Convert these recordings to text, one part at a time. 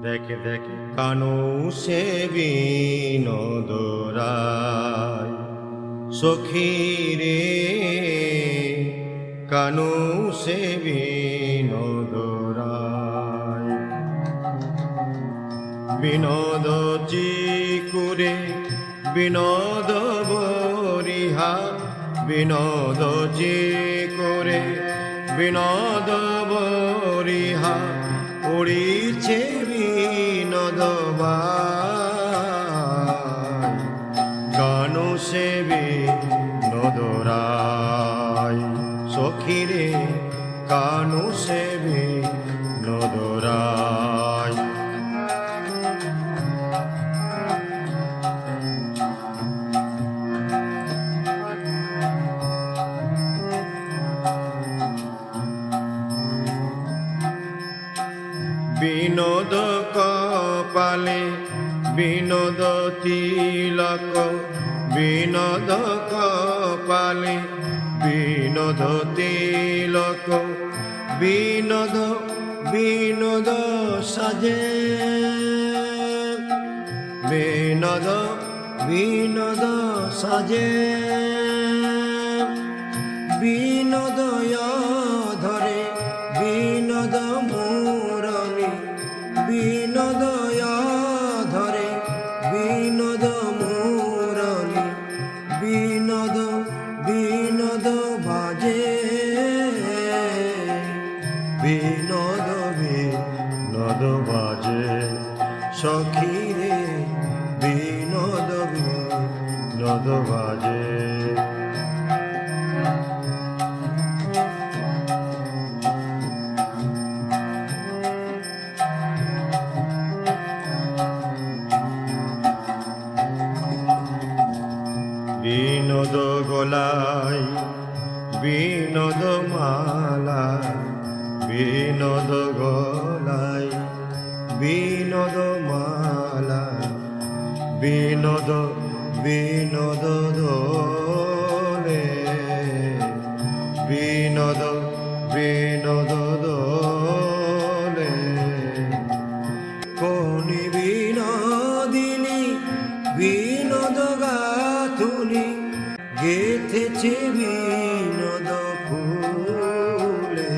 দেখে দেখে কানু সে বিনোদরায় সখী রে, কানু সে বিনোদরায়। বিনোদ চিকুরে বিনোদ বরিহা, বিনোদ চিকুরে বিনোদ বরিহা, উড়িছে বিনোদ বাই, কানু সে বিনোদরায় সখী রে, কানু সে বিনোদরায়। বিনোদ কপালে বিনোদ তিলক, বিনোদ কপালে বিনোদ তিলক, বিনোদ বিনোদ সাজে, বিনোদ বিনোদ সাজে, বিনোদয় ধরে বিনোদ মুরলী, বিনোদয় ধরে বিনোদ মুরলী, বিনোদ বিনোদ বাজে, বিনোদ বিনোদ বাজে সখী রে, বিনোদ বিনোদ বাজে। বিনোদ গলায় বিনোদ মালা, বিনোদ গলায় বিনোদ মালা, বিনোদ বিনোদ দোলে, বিনোদ বিনোদ দোলে, কোনি বিনোদিনী বিনোদ গাথুনি, গেথেছে বিনোদ ফুলে,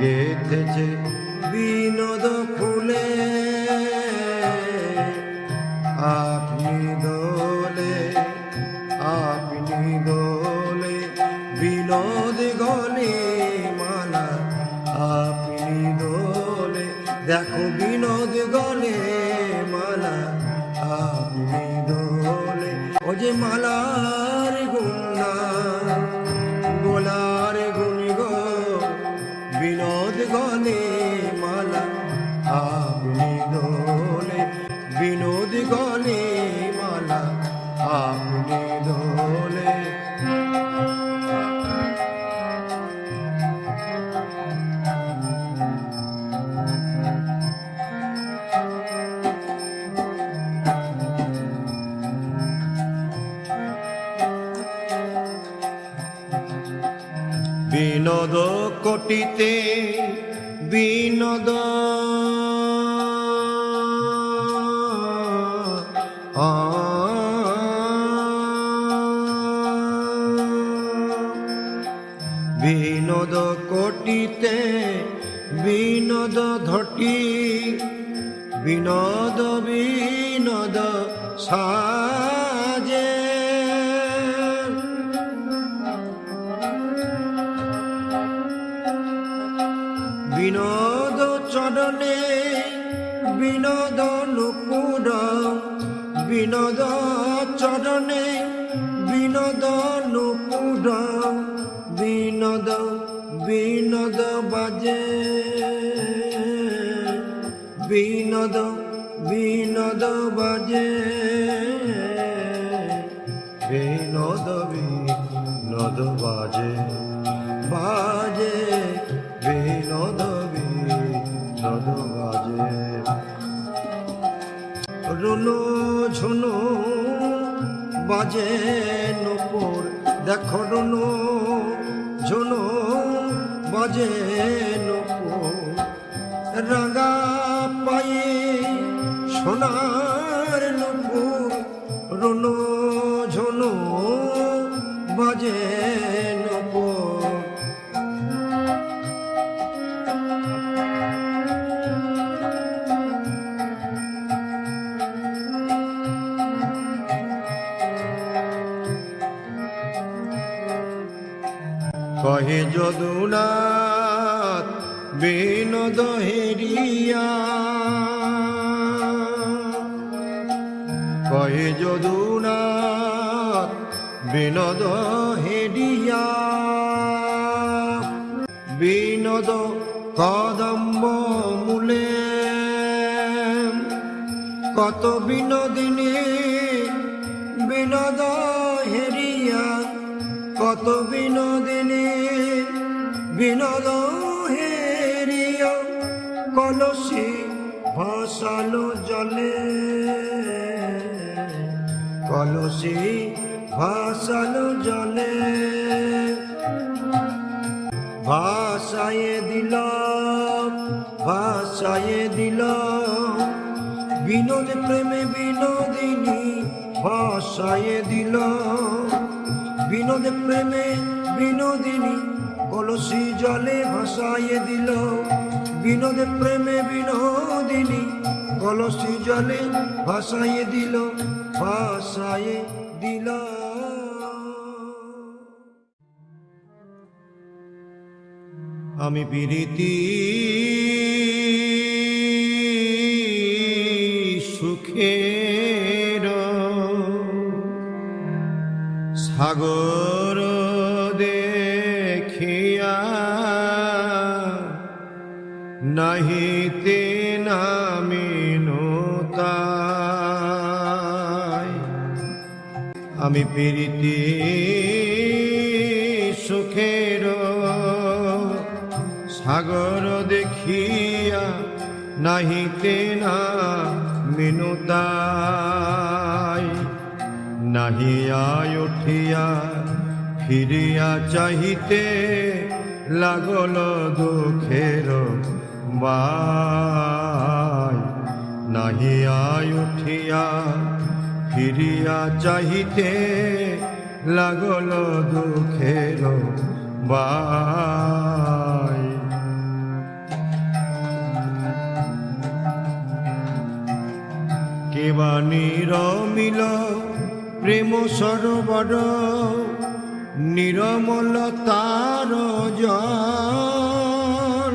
গেথেছে বিনোদ ফুলে, আপনি দোলে আপনি দোলে, বিনোদ গলে মালা, আপনি দোলে দেখো বিনোদ গলে মালা, আপনি দোলে। ও যে মালার গুণা গোলার গুণি গো, বিনোদ গলে মালা, আপনি দোলে, বিনোদ গলে মালা, আপনি দোলে। বিনোদ কোটিতে বিনোদ বিনোদ কোটিতে বিনোদ ধটি, বিনোদ বিনোদ সাজে, বিনোদ চরণে বিনোদ নুপুর, বিনোদ চরণে বিনোদ নুপুর, বিনোদ বিনোদ বাজে, বিনোদ বিনোদ বাজে, বিনোদ বিনোদ বাজে, বাজে বিনোদ বিনোদ বাজে। রুনু ঝুনু বাজে নুপুর, দেখো রুনু ঝুনু বাজে নুপুর, রাঙা সোনার নুপুর রুনু ঝুনু বাজে নুপুর। কহে যদুনাথ বিনোদ হেরিয়া, কহে যদুনাথ বিনোদ হেরিয়া, বিনোদ কদম্ব মূলে কত বিনোদিনী বিনোদ হেরিয়া, কত বিনোদিনী বিনোদ হেরিয়া, কলসি ভাসালো জলে, কলসি ভাসালো জলে, ভাসায়ে দিল ভাসায়ে দিল বিনোদ প্রেমে বিনোদিনী, ভাসায়ে দিল বিনোদ প্রেমে বিনোদিনী, কলসি জলে ভাসায়ে দিল বিনোদ প্রেমে বিনোদিনী, কলসি জলে ভাসায়ে দিল ভাসায়ে দিল। আমি প্রীতি সুখের সাগর দেখিয়া নাহিতে নামিনুতাই। আমি প্রীতি সুখের সাগর দেখিয়া নাহিতে নামিনুতাই। নাহিয়া উঠিয়া ফিরিয়া চাহিতে লাগল দুঃখের বাই। নাহিয়া উঠিয়া ফিরিয়া চাহিতে লাগল দুঃখের বাই। কেবা নিরমিল প্রেম সরোবর নিরমল তার জল,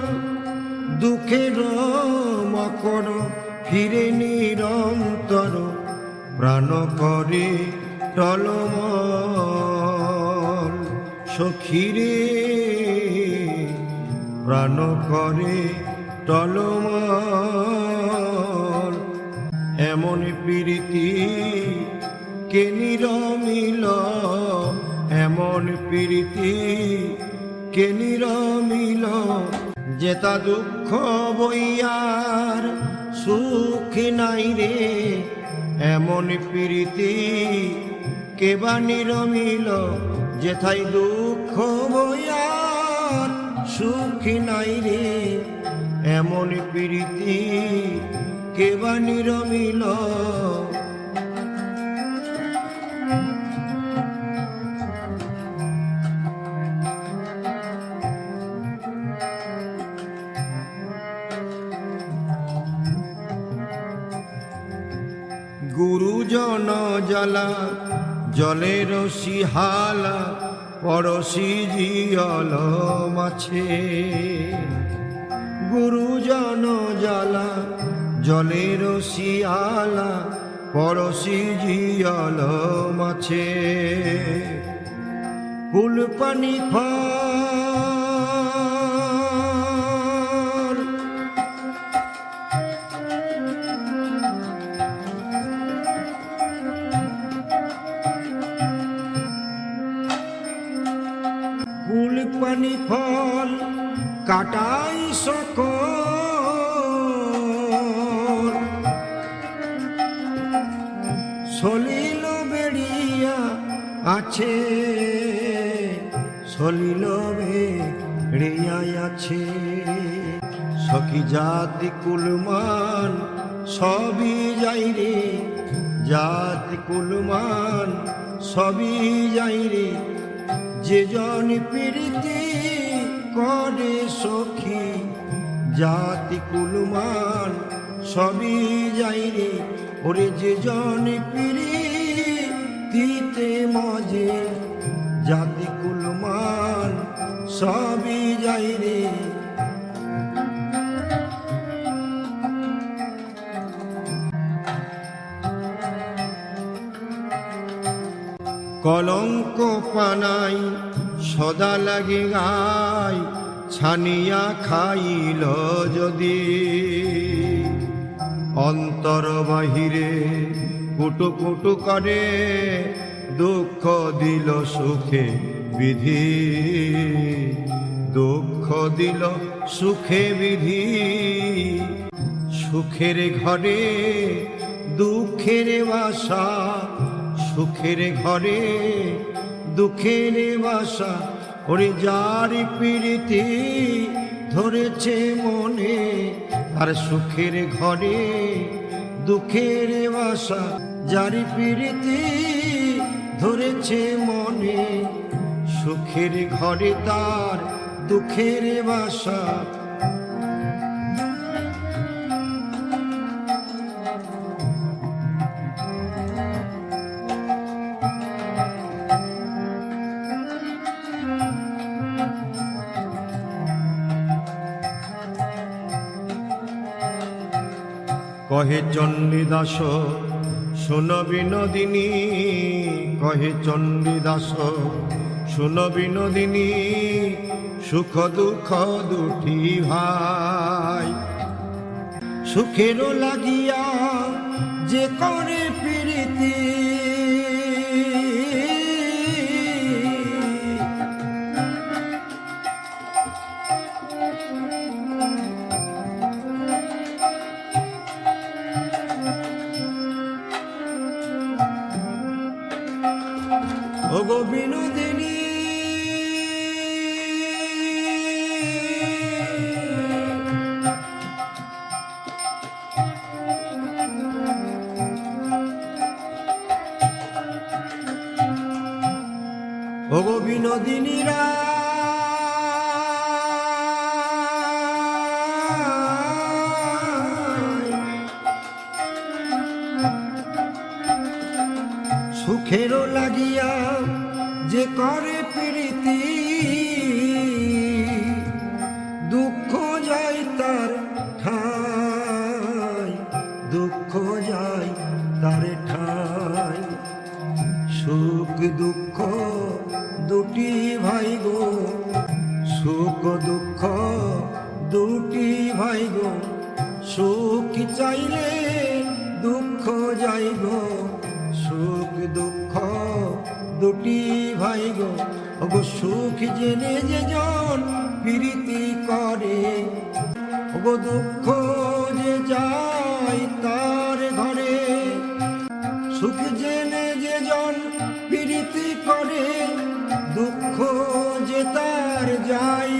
দুঃখের মকর ফিরে নিরন্তর প্রাণ করে টলমল। সখীরে প্রাণ করে টলমল। এমন প্রীতি কে নিরমিল, এমন প্রীতি কে নিরমিল, যেতা দুঃখ বইয়ার সুখ নাই রে। এমন প্রীতি কেবা নিরমিল, যেথায় দুঃখ বইয়ার সুখ নাই রে। এমন প্রীতি কেবা নিরমিল। গুরুজন জ্বালা জলের শিহালা, পড়শি জিয়ল মাছে। গুরুজন জ্বালা জলের শিয়ালা, পড়শি জিয়ল মাছে। ফুল পানি ফল ফুল পানি ফল কাটাই সকল। সলিল বেড়িয়া আছে, সলিল বেড়িয়া আছে। সখী জাতি কুলমান সবই যাই রে, জাতি কুলমান সবই যাই রে, যে জন প্রীতি করে সখী, জাতি কুলমান সবই যাই রে, ওরে যে জন প্রীতিতে মজে, জাতি কুলমান সবই যাই রে। কলঙ্ক পানাই সদা লাগে গায়, ছানিয়া খাইল যদি, অন্তর বাহিরে কুটু কুটু করে, দুঃখ দিল সুখে বিধি, দুঃখ দিল সুখে বিধি, সুখের ঘরে দুঃখের বাসা, সুখের ঘরে দুঃখের বাসা, ওরে যার প্রীতি ধরেছে মনে, আর সুখের ঘরে দুঃখের বাসা, যার প্রীতি ধরেছে মনে, সুখের ঘরে তার দুঃখের বাসা। কহে চণ্ডীদাস শুন বিনোদিনী, কহে চণ্ডীদাস শুন বিনোদিনী, সুখ দুঃখ দুটি ভাই, সুখেরও লাগিয়া যে করে প্রীতি, ওগো বিনোদিনী ওগো বিনোদিনীরা, সুখেরও লাগিয়া যে করে প্রীতি, দুঃখ যায় তার ঠাই, দুঃখ যায় তার ঠাই, সুখ দুঃখ দুটি ভাই গো, সুখ দুঃখ দুটি ভাই গো, সুখ চাইলে দুঃখ যাই গো, সুখ দুঃখ দুটি ভাই গো, ওগো সুখ জেনে যে জন প্রীতি করে, ওগো দুঃখ যে যায় তার ঘরে, সুখ জেনে যে জন প্রীতি করে, দুঃখ যে তার যায়